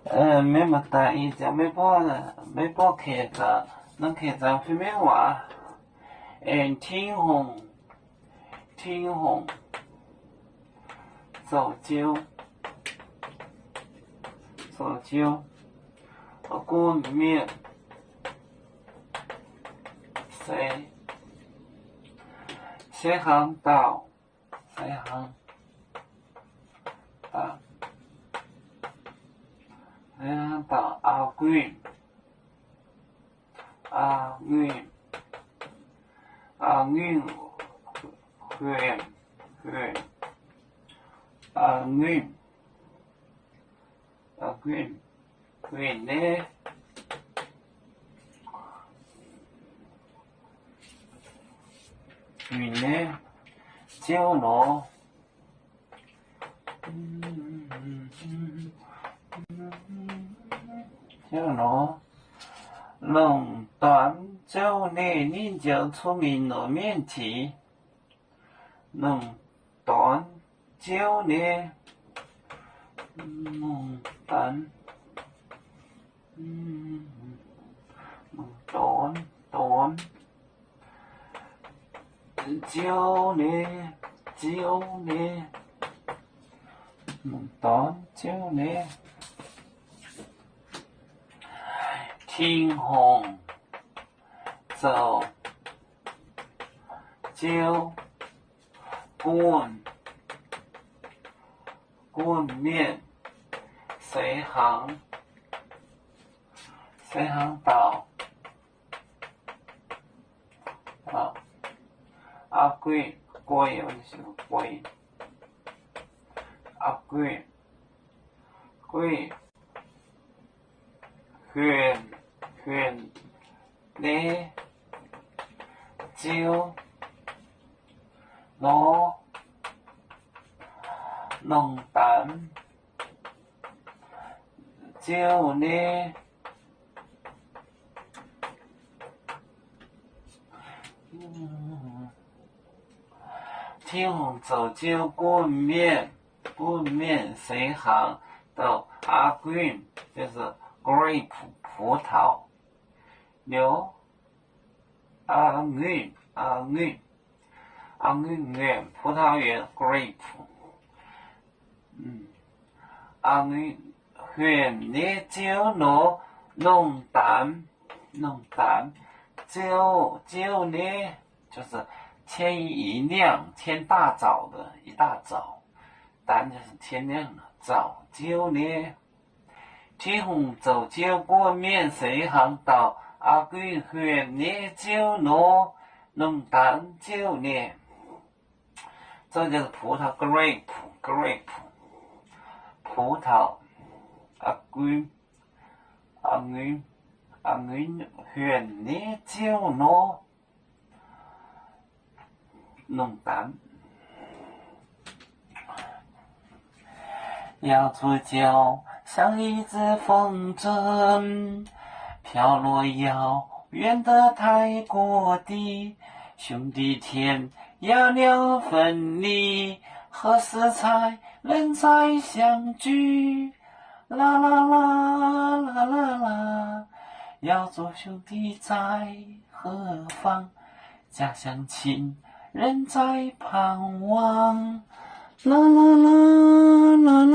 没么大意见，没报开张，能开张方面话，天虹，早酒，冠冕，西行道，阿贵，huyện呢，蕉罗，弄短蕉呢，你就出名了面题，弄短蕉呢，弄短蕉呢，弄短蕉呢，天虹早蕉冠冕西行道阿贵huyện呢，蕉羅弄蛋蕉呢，天虹早蕉冠冕西行到阿贵就是 grape 葡萄，牛阿玉园葡萄园 grape， 阿玉huyện呢，蕉羅弄蛋蕉呢就是天一亮，天大早的一大早，蛋就是天亮了，早蕉呢，天虹早蕉冠冕西行到阿貴huyện呢，蕉羅弄蛋蕉呢，这就是葡萄 grape 葡萄，阿貴huyện呢，蕉羅弄蛋，要做蕉像一只风筝，飘落遥远的泰国地，兄弟天涯两分离，何时才能再相聚？啦啦啦啦啦啦，要做兄弟在何方？家乡亲人在盼望，啦啦啦啦啦。